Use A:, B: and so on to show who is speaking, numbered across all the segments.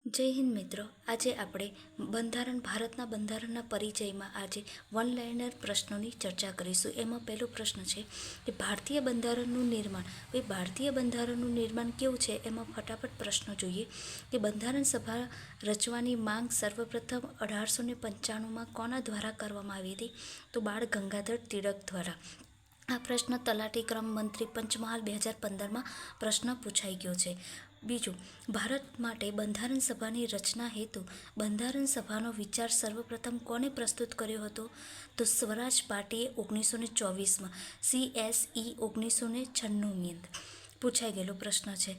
A: જય હિન્દ મિત્રો, આજે આપણે ભારતના બંધારણના પરિચયમાં આજે વન લાઇનર પ્રશ્નોની ચર્ચા કરીશું. એમાં પહેલો પ્રશ્ન છે કે ભારતીય બંધારણનું નિર્માણ કેવું છે. એમાં ફટાફટ પ્રશ્નો જોઈએ કે બંધારણ સભા રચવાની માંગ સર્વપ્રથમ 1895માં કોના દ્વારા કરવામાં આવી હતી? તો બાળ ગંગાધર ટિળક દ્વારા. આ પ્રશ્ન તલાટી ક્રમ મંત્રી પંચમહાલ 2015માં પ્રશ્ન પૂછાઈ ગયો છે. બીજું, ભારત માટે બંધારણ સભાની રચના હેતુ બંધારણ સભાનો વિચાર સર્વપ્રથમ કોને પ્રસ્તુત કર્યો હતો? તો સ્વરાજ પાર્ટીએ 1924માં, CSE 1996ની અંદર પૂછાઈ ગયેલો પ્રશ્ન છે.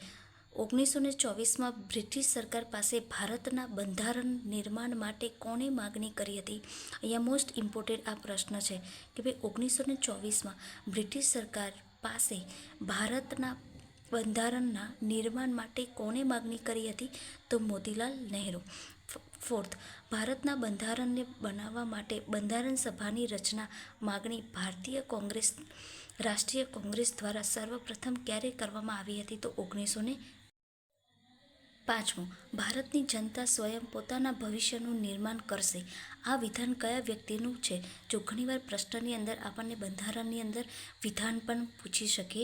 A: 1924માં બ્રિટિશ સરકાર પાસે ભારતના બંધારણ નિર્માણ માટે કોણે માગણી કરી હતી? અહીંયા મોસ્ટ ઇમ્પોર્ટન્ટ આ પ્રશ્ન છે કે ભાઈ 1924માં બ્રિટિશ સરકાર પાસે ભારતના બંધારણના નિર્માણ માટે કોણે માગણી કરી હતી? તો મોતીલાલ નહેરુ. ફોર્થ, ભારતના બંધારણને બનાવવા માટે બંધારણ સભાની રચના માગણી રાષ્ટ્રીય કોંગ્રેસ દ્વારા સર્વપ્રથમ ક્યારે કરવામાં આવી હતી? તો 1905. ભારતની જનતા સ્વયં પોતાના ભવિષ્યનું નિર્માણ કરશે. આ વિધાન કયા વ્યક્તિનું છે? જો ઘણીવાર પ્રશ્નની અંદર આપણને બંધારણની અંદર વિધાન પણ પૂછી શકે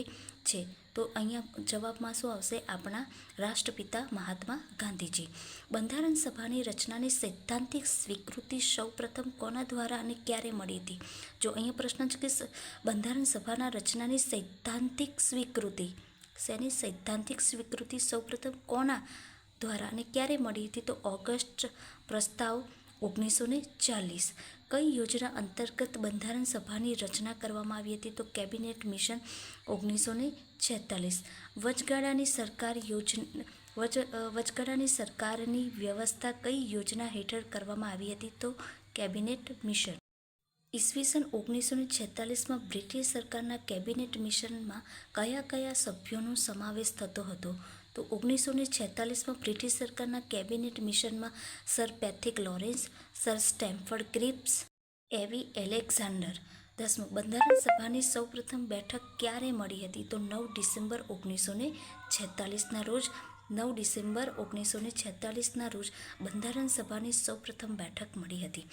A: છે. તો અહીંયા જવાબમાં શું આવશે? આપણા રાષ્ટ્રપિતા મહાત્મા ગાંધીજી. બંધારણ સભાની રચનાની સૈદ્ધાંતિક સ્વીકૃતિ સૌપ્રથમ કોના દ્વારા અને ક્યારે મળી હતી? જો અહીંયા પ્રશ્ન છે કે બંધારણ સભાના રચનાની સૈદ્ધાંતિક સ્વીકૃતિ, શેની સૈદ્ધાંતિક સ્વીકૃતિ સૌપ્રથમ કોના દ્વારા અને ક્યારે મળી હતી? તો ઓગસ્ટ પ્રસ્તાવ 1940. કઈ યોજના અંતર્ગત બંધારણ સભાની રચના કરવામાં આવી હતી? તો કેબિનેટ મિશન 1946. વચગાળાની સરકારની વ્યવસ્થા કઈ યોજના હેઠળ કરવામાં આવી હતી? તો કેબિનેટ મિશન. ઈસવીસન 1946માં બ્રિટિશ સરકારના કેબિનેટ મિશનમાં કયા કયા સભ્યોનો સમાવેશ થતો હતો? તો 1946માં બ્રિટિશ સરકારના કેબિનેટ મિશનમાં sir Pethick Lawrence, sir સ્ટેમફર્ડ Cripps, એવી એલેક્ઝાન્ડર. 10. બંધારણ સભાની સૌપ્રથમ બેઠક ક્યારે મળી હતી? તો 9 ડિસેમ્બર 1946ના રોજ. 9 ડિસેમ્બર 1946ના રોજ બંધારણ સભાની સૌપ્રથમ બેઠક મળી હતી.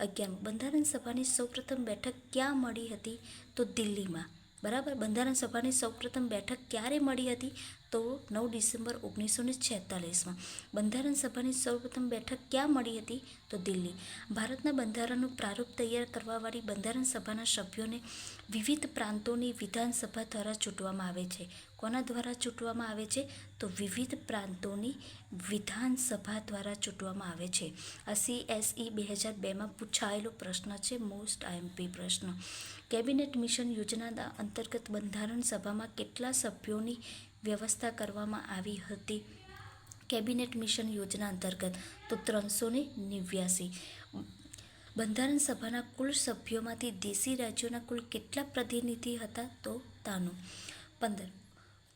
A: 11. બંધારણ સભાની સૌપ્રથમ બેઠક ક્યાં મળી હતી? તો દિલ્હીમાં. બરાબર. બંધારણ સભાની સૌપ્રથમ બેઠક ક્યારે મળી હતી? તો 9 ડિસેમ્બર 1946માં. બંધારણ સભાની સૌપ્રથમ બેઠક ક્યાં મળી હતી? તો દિલ્હી. ભારતના બંધારણનું પ્રારૂપ તૈયાર કરવાવાળી બંધારણ સભાના સભ્યોને વિવિધ પ્રાંતોની વિધાનસભા દ્વારા ચૂંટવામાં આવે છે. કોના દ્વારા ચૂંટવામાં આવે છે? તો વિવિધ પ્રાંતોની વિધાનસભા દ્વારા ચૂંટવામાં આવે છે. આ CSE 2002માં પૂછાયેલો પ્રશ્ન છે, મોસ્ટ IMP પ્રશ્ન. કેબિનેટ મિશન યોજના અંતર્ગત બંધારણ સભામાં કેટલા સભ્યોની વ્યવસ્થા કરવામાં આવી હતી? કેબિનેટ મિશન યોજના અંતર્ગત તો 389. બંધારણ સભાના કુલ સભ્યોમાંથી દેશી રાજ્યોના કુલ કેટલા પ્રતિનિધિ હતા? તો 93. 15.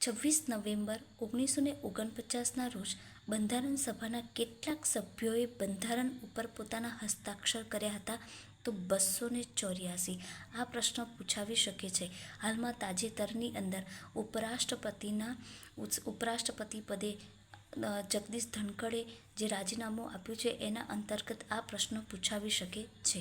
A: 26 નવેમ્બર 1949ના રોજ બંધારણ સભાના કેટલાક સભ્યોએ બંધારણ ઉપર પોતાના હસ્તાક્ષર કર્યા હતા? તો 284. આ પ્રશ્ન પૂછાવી શકે છે. હાલમાં તાજેતરની અંદર ઉપરાષ્ટ્રપતિ પદે જગદીશ ધનખડે જે રાજીનામું આપ્યું છે એના અંતર્ગત આ પ્રશ્ન પૂછાવી શકે છે.